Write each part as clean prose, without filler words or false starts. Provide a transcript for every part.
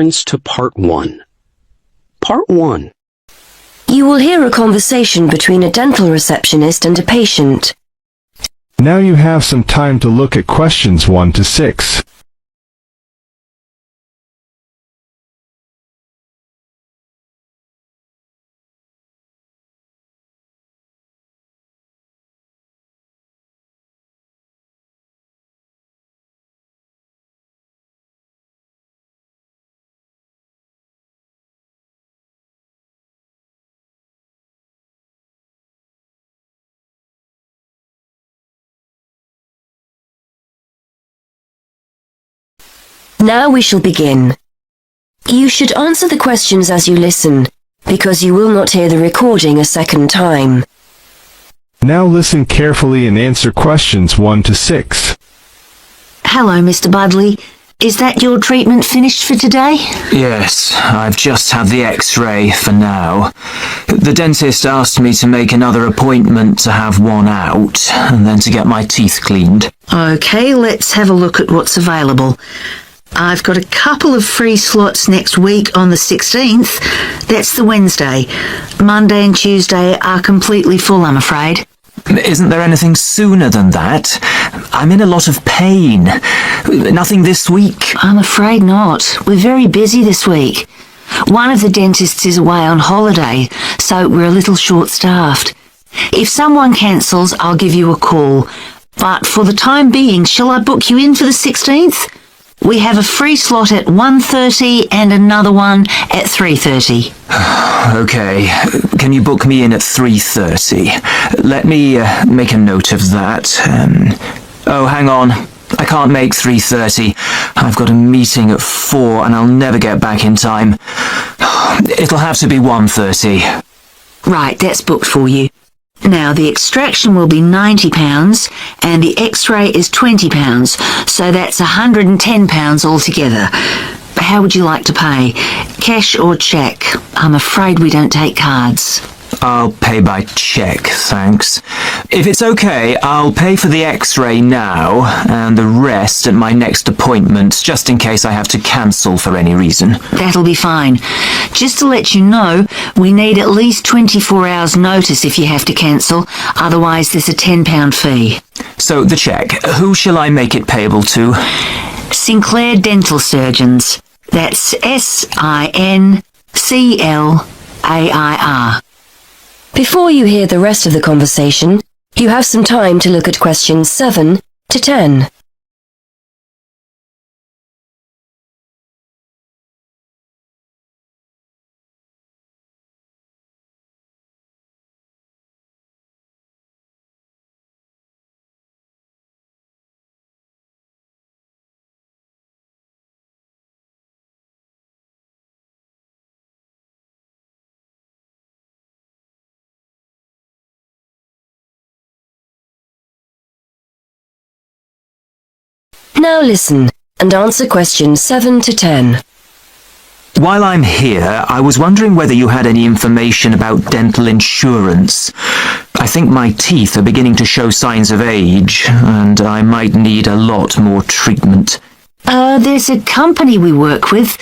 reference to Part 1. Part 1. You will hear a conversation between a dental receptionist and a patient. Now you have some time to look at questions 1 to 6. Now we shall begin. You should answer the questions as you listen, because you will not hear the recording a second time. Now listen carefully and answer questions 1 to 6. Hello, Mr. Budley. Is that your treatment finished for today? Yes, I've just had the X-ray for now. The dentist asked me to make another appointment to have one out, and then to get my teeth cleaned. Okay, let's have a look at what's available. I've got a couple of free slots next week on the 16th. That's the Wednesday. Monday and Tuesday are completely full, I'm afraid. Isn't there anything sooner than that? I'm in a lot of pain. Nothing this week? I'm afraid not. We're very busy this week. One of the dentists is away on holiday, so we're a little short-staffed. If someone cancels, I'll give you a call. But for the time being, shall I book you in for the 16th? We have a free slot at 1:30 and another one at 3:30. Okay, can you book me in at 3:30? Let me make a note of that. Oh, hang on. I can't make 3:30. I've got a meeting at 4 and I'll never get back in time. It'll have to be 1:30. Right, that's booked for you. Now, the extraction will be £90 and the X-ray is £20, so that's £110 altogether. How would you like to pay? Cash or cheque? I'm afraid we don't take cards. I'll pay by cheque, thanks. If it's okay, I'll pay for the X-ray now and the rest at my next appointment, just in case I have to cancel for any reason. That'll be fine. Just to let you know, we need at least 24 hours notice if you have to cancel, otherwise there's a £10 fee. So, the cheque, who shall I make it payable to? Sinclair Dental Surgeons. That's SINCLAIR. Before you hear the rest of the conversation, you have some time to look at questions 7 to 10. Now listen and answer questions 7 to 10. While I'm here, I was wondering whether you had any information about dental insurance. I think my teeth are beginning to show signs of age, and I might need a lot more treatment. There's a company we work with.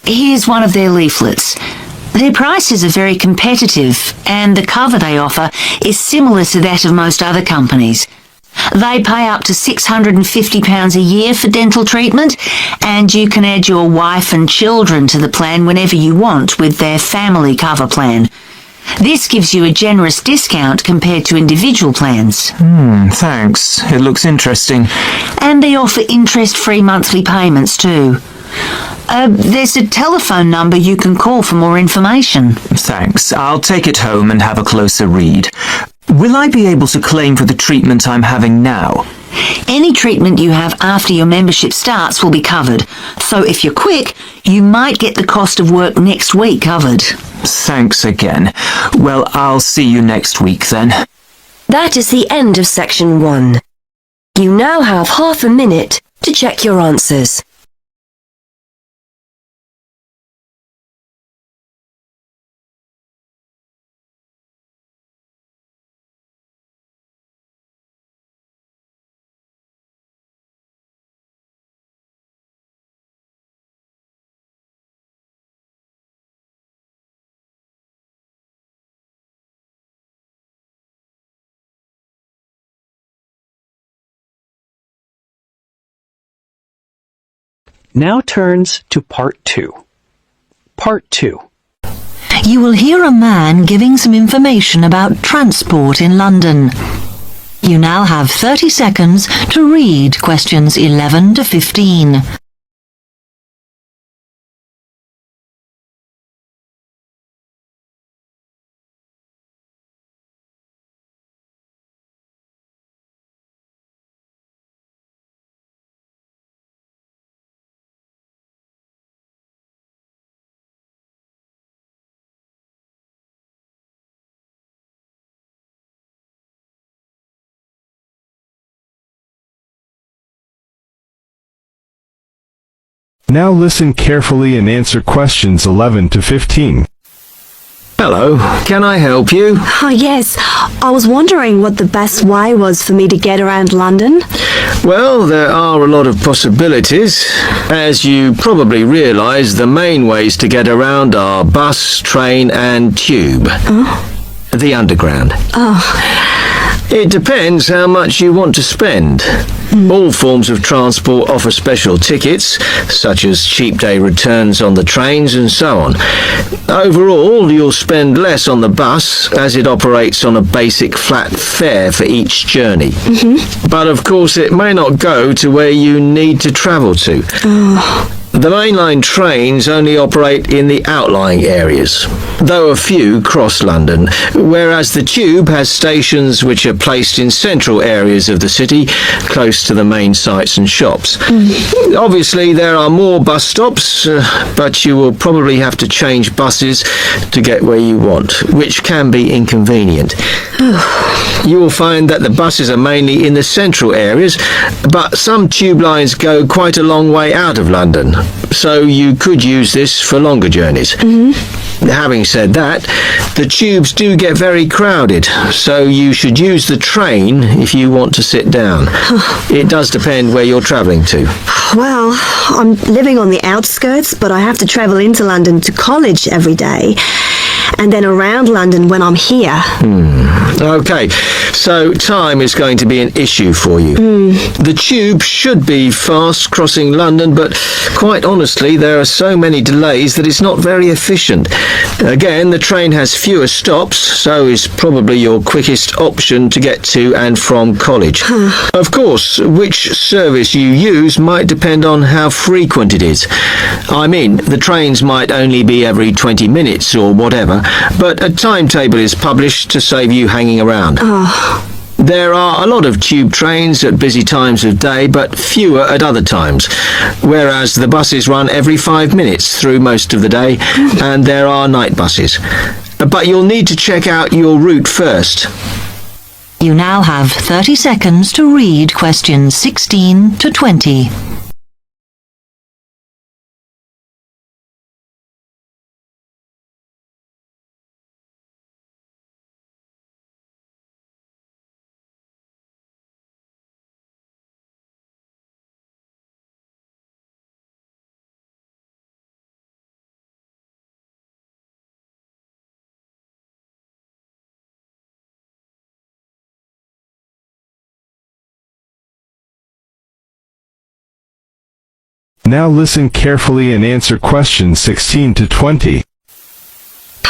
Here's one of their leaflets. Their prices are very competitive, and the cover they offer is similar to that of most other companies. They pay up to £650 a year for dental treatment, and you can add your wife and children to the plan whenever you want with their family cover plan. This gives you a generous discount compared to individual plans. Thanks. It looks interesting. And they offer interest-free monthly payments too. There's a telephone number you can call for more information. Thanks. I'll take it home and have a closer read. Will I be able to claim for the treatment I'm having now? Any treatment you have after your membership starts will be covered, so if you're quick, you might get the cost of work next week covered. Thanks again. Well, I'll see you next week then. That is the end of section 1. You now have half a minute to check your answers. Now turns to Part 2. Part 2. You will hear a man giving some information about transport in London. You now have 30 seconds to read questions 11 to 15. Now listen carefully and answer questions 11 to 15. Hello, can I help you? Oh, yes. I was wondering what the best way was for me to get around London. Well, there are a lot of possibilities. As you probably realise, the main ways to get around are bus, train and tube. The Underground. It depends how much you want to spend. All forms of transport offer special tickets, such as cheap day returns on the trains and so on. Overall, you'll spend less on the bus, as it operates on a basic flat fare for each journey. But of course, it may not go to where you need to travel to. The mainline trains only operate in the outlying areas, though a few cross London, whereas the tube has stations which are placed in central areas of the city, close to the main sites and shops. Obviously, there are more bus stops, but you will probably have to change buses to get where you want, which can be inconvenient. You will find that the buses are mainly in the central areas, but some tube lines go quite a long way out of London, so you could use this for longer journeys. Having said that, the tubes do get very crowded, so you should use the train if you want to sit down. It does depend where you're travelling to. Well, I'm living on the outskirts, but I have to travel into London to college every day, and then around London when I'm here. Okay, so time is going to be an issue for you. The tube should be fast crossing London, but quite honestly, there are so many delays that it's not very efficient. Again, the train has fewer stops, so is probably your quickest option to get to and from college. Of course, which service you use might depend on how frequent it is. I mean, the trains might only be every 20 minutes or whatever, but a timetable is published to save you hanging around. There are a lot of tube trains at busy times of day, but fewer at other times, whereas the buses run every 5 minutes through most of the day, and there are night buses. But you'll need to check out your route first. You now have 30 seconds to read questions 16 to 20. Now listen carefully and answer questions 16 to 20.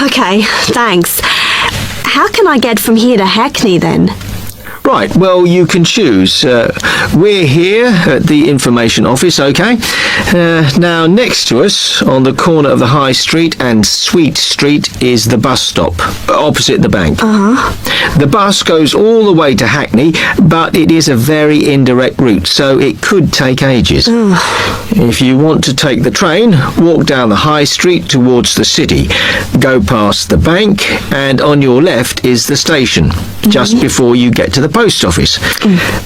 Okay, thanks. How can I get from here to Hackney then? Right, well, you can choose. We're here at the information office, okay? Now, next to us, on the corner of the High Street and Sweet Street, is the bus stop, opposite the bank. The bus goes all the way to Hackney, but it is a very indirect route, so it could take ages. If you want to take the train, walk down the High Street towards the city, go past the bank, and on your left is the station, just before you get to the post office.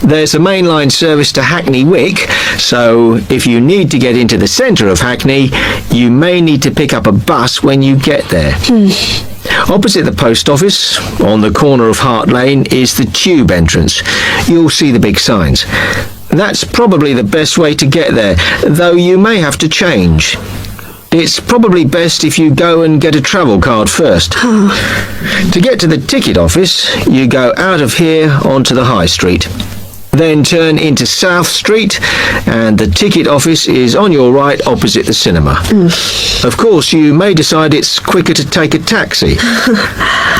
There's a mainline service to Hackney Wick, so if you need to get into the centre of Hackney, you may need to pick up a bus when you get there. Opposite the post office, on the corner of Hart Lane, is the tube entrance. You'll see the big signs. That's probably the best way to get there, though you may have to change. It's probably best if you go and get a travel card first. To get to the ticket office, you go out of here onto the High Street. Then turn into South Street, and the ticket office is on your right opposite the cinema. Of course, you may decide it's quicker to take a taxi,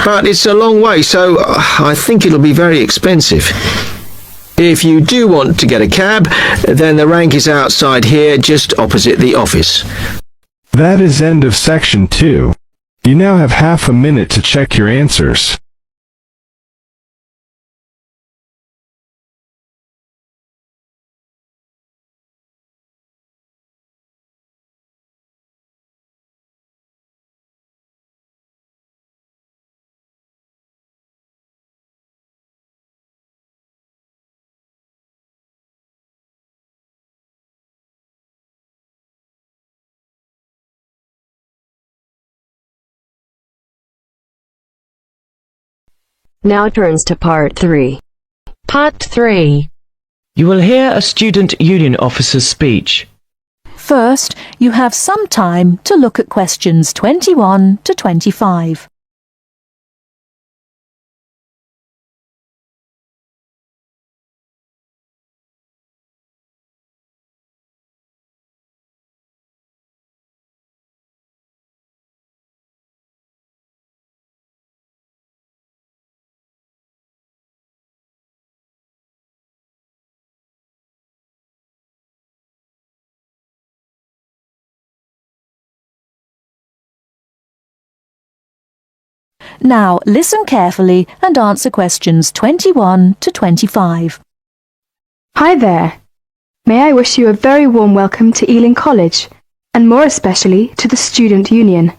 but it's a long way, so I think it'll be very expensive. If you do want to get a cab, then the rank is outside here, just opposite the office. That is end of section 2. You now have half a minute to check your answers. Now turns to part 3. Part 3. You will hear a student union officer's speech. First, you have some time to look at questions 21 to 25. Now listen carefully and answer questions 21 to 25. Hi there. May I wish you a very warm welcome to Ealing College, and more especially to the Student Union.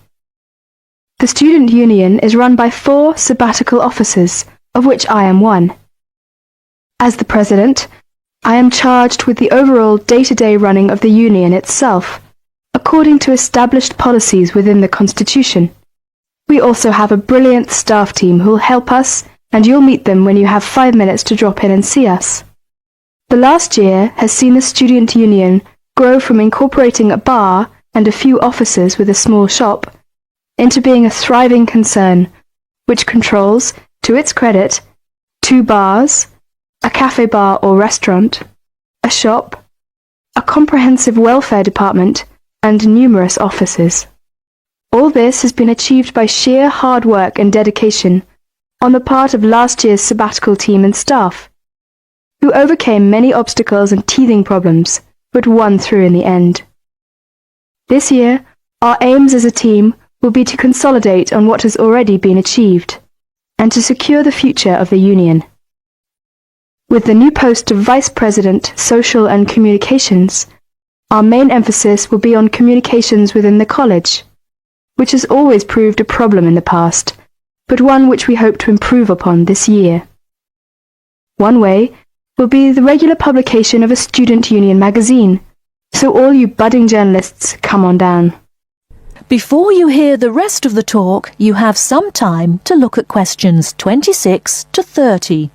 The Student Union is run by 4 sabbatical officers, of which I am one. As the president, I am charged with the overall day-to-day running of the union itself, according to established policies within the Constitution. We also have a brilliant staff team who will help us, and you'll meet them when you have 5 minutes to drop in and see us. The last year has seen the Student Union grow from incorporating a bar and a few officers with a small shop into being a thriving concern, which controls, to its credit, 2 bars, a cafe bar or restaurant, a shop, a comprehensive welfare department, and numerous offices. All this has been achieved by sheer hard work and dedication on the part of last year's sabbatical team and staff, who overcame many obstacles and teething problems, but won through in the end. This year, our aims as a team will be to consolidate on what has already been achieved, and to secure the future of the Union. With the new post of Vice President, Social and Communications, our main emphasis will be on communications within the college, which has always proved a problem in the past, but one which we hope to improve upon this year. One way will be the regular publication of a Student Union magazine, so all you budding journalists, come on down. Before you hear the rest of the talk, you have some time to look at questions 26 to 30.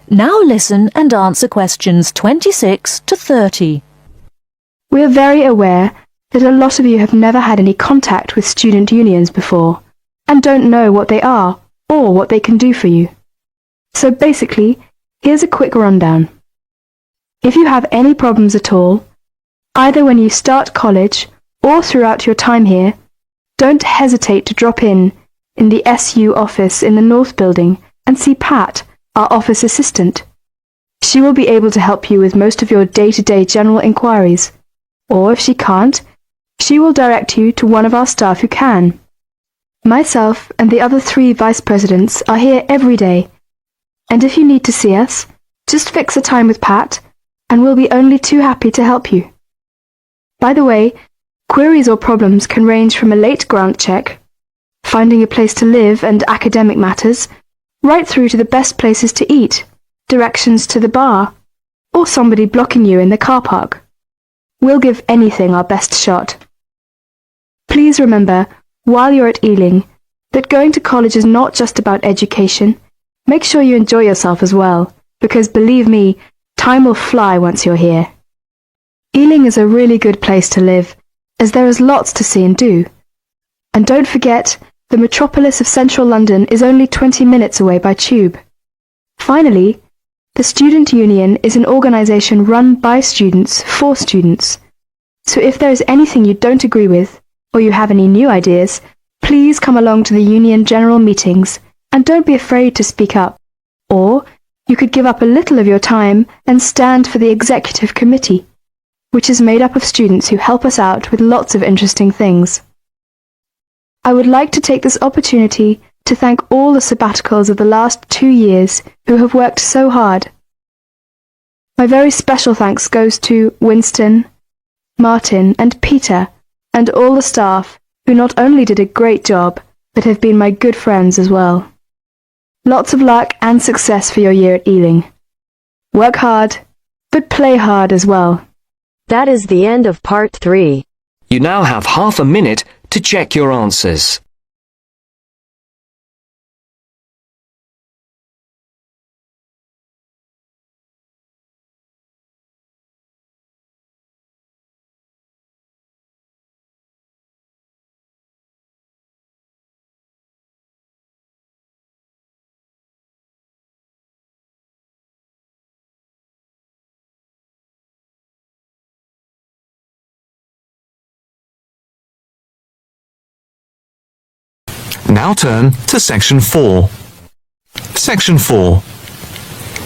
Now listen and answer questions 26 to 30. We are very aware that a lot of you have never had any contact with student unions before, and don't know what they are or what they can do for you. So basically, here's a quick rundown. If you have any problems at all, either when you start college or throughout your time here, don't hesitate to drop in the SU office in the North Building and see Pat, our office assistant. She will be able to help you with most of your day-to-day general inquiries, or if she can't, she will direct you to one of our staff who can. Myself and the other 3 vice presidents are here every day, and if you need to see us, just fix a time with Pat, and we'll be only too happy to help you. By the way, queries or problems can range from a late grant check, finding a place to live and academic matters, right through to the best places to eat, directions to the bar, or somebody blocking you in the car park. We'll give anything our best shot. Please remember, while you're at Ealing, that going to college is not just about education. Make sure you enjoy yourself as well, because believe me, time will fly once you're here. Ealing is a really good place to live, as there is lots to see and do. And don't forget, the metropolis of central London is only 20 minutes away by tube. Finally, the Student Union is an organisation run by students for students. So if there is anything you don't agree with, or you have any new ideas, please come along to the Union General Meetings and don't be afraid to speak up. Or you could give up a little of your time and stand for the Executive Committee, which is made up of students who help us out with lots of interesting things. I would like to take this opportunity to thank all the sabbaticals of the last 2 years who have worked so hard. My very special thanks goes to Winston, Martin and Peter and all the staff who not only did a great job but have been my good friends as well. Lots of luck and success for your year at Ealing. Work hard, but play hard as well. That is the end of part 3. You now have half a minute to check your answers. Now turn to Section 4. Section 4.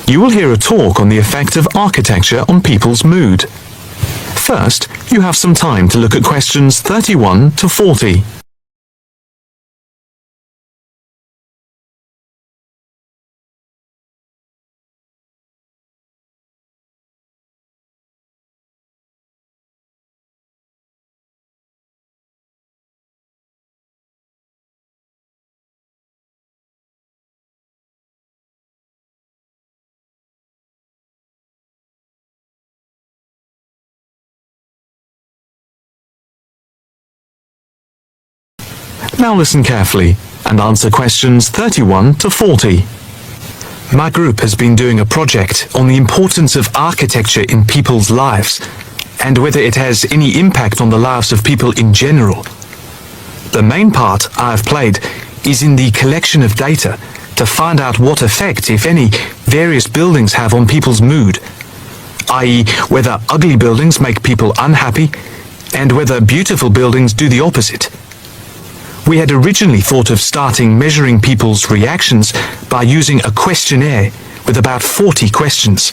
You will hear a talk on the effect of architecture on people's mood. First, you have some time to look at questions 31 to 40. Now listen carefully and answer questions 31 to 40. My group has been doing a project on the importance of architecture in people's lives and whether it has any impact on the lives of people in general. The main part I have played is in the collection of data to find out what effect, if any, various buildings have on people's mood, i.e. whether ugly buildings make people unhappy and whether beautiful buildings do the opposite. We had originally thought of starting measuring people's reactions by using a questionnaire with about 40 questions,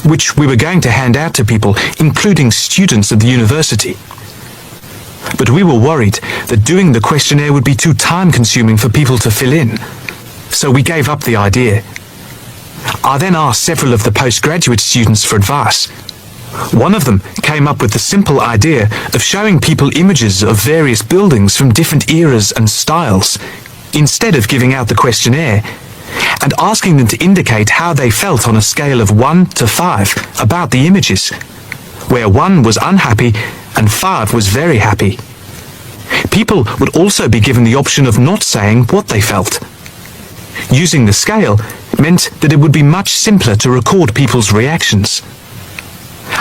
which we were going to hand out to people, including students at the university. But we were worried that doing the questionnaire would be too time-consuming for people to fill in, so we gave up the idea. I then asked several of the postgraduate students for advice. One of them came up with the simple idea of showing people images of various buildings from different eras and styles, instead of giving out the questionnaire, and asking them to indicate how they felt on a scale of 1 to 5 about the images, where 1 was unhappy and 5 was very happy. People would also be given the option of not saying what they felt. Using the scale meant that it would be much simpler to record people's reactions.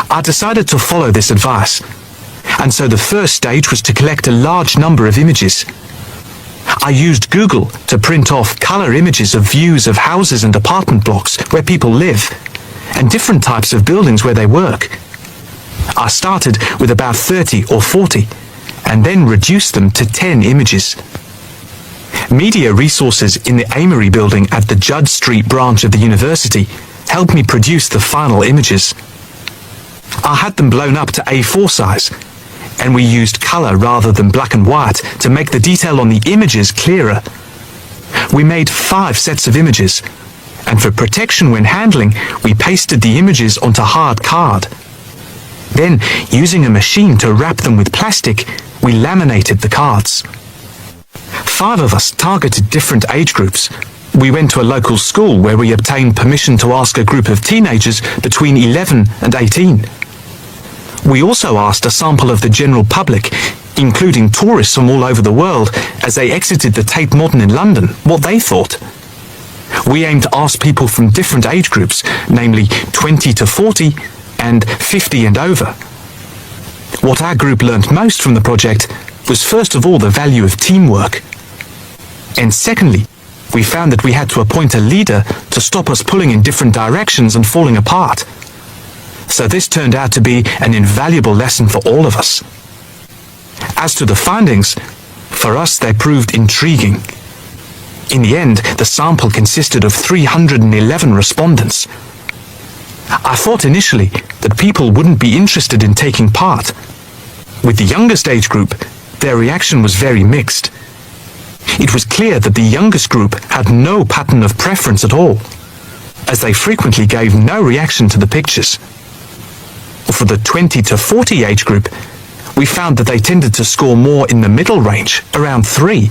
I decided to follow this advice, and so the first stage was to collect a large number of images. I used Google to print off colour images of views of houses and apartment blocks where people live, and different types of buildings where they work. I started with about 30 or 40, and then reduced them to 10 images. Media resources in the Amory building at the Judd Street branch of the university helped me produce the final images. I had them blown up to A4 size, and we used colour rather than black and white to make the detail on the images clearer. We made 5 sets of images, and for protection when handling, we pasted the images onto hard card. Then, using a machine to wrap them with plastic, we laminated the cards. 5 of us targeted different age groups, We went to a local school where we obtained permission to ask a group of teenagers between 11 and 18. We also asked a sample of the general public, including tourists from all over the world, as they exited the Tate Modern in London, what they thought. We aimed to ask people from different age groups, namely 20 to 40 and 50 and over. What our group learnt most from the project was first of all the value of teamwork. And secondly, we found that we had to appoint a leader to stop us pulling in different directions and falling apart. So this turned out to be an invaluable lesson for all of us. As to the findings, for us they proved intriguing. In the end, the sample consisted of 311 respondents. I thought initially that people wouldn't be interested in taking part. With the youngest age group, their reaction was very mixed. It was clear that the youngest group had no pattern of preference at all, as they frequently gave no reaction to the pictures. For the 20 to 40 age group, we found that they tended to score more in the middle range, around 3.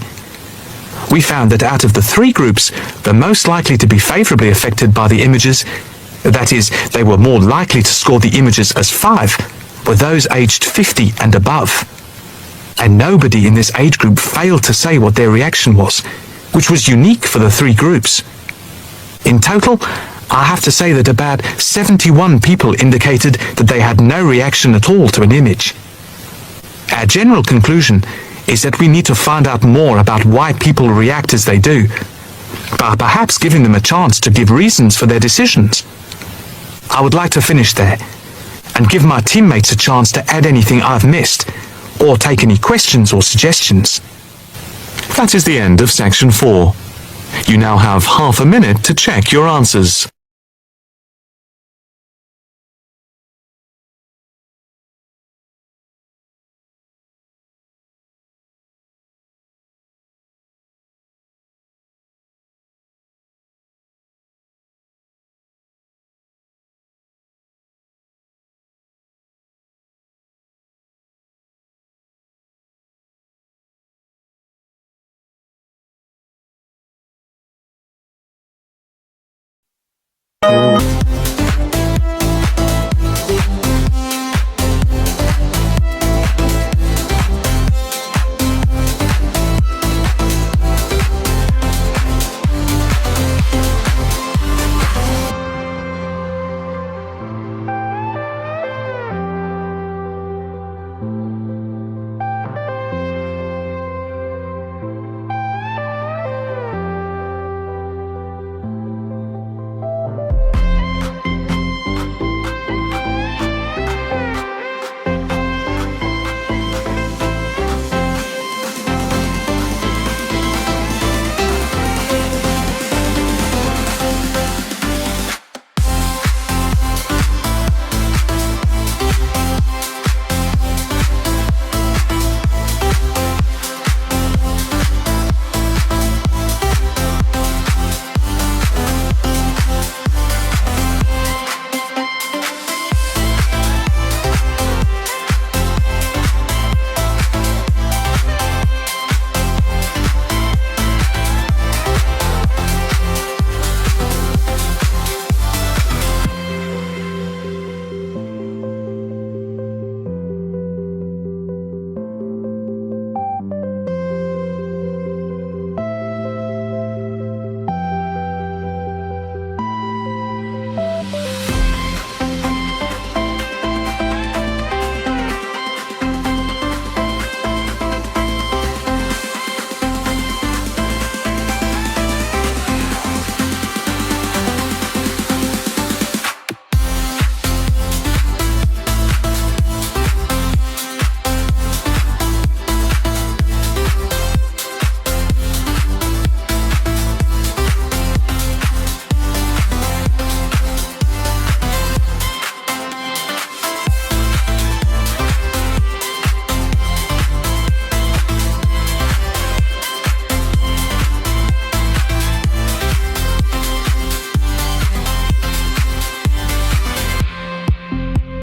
We found that out of the 3 groups, the most likely to be favourably affected by the images, that is, they were more likely to score the images as 5, were those aged 50 and above. And nobody in this age group failed to say what their reaction was, which was unique for the 3 groups. In total, I have to say that about 71 people indicated that they had no reaction at all to an image. Our general conclusion is that we need to find out more about why people react as they do, by perhaps giving them a chance to give reasons for their decisions. I would like to finish there, and give my teammates a chance to add anything I've missed, or take any questions or suggestions. That is the end of section 4. You now have half a minute to check your answers.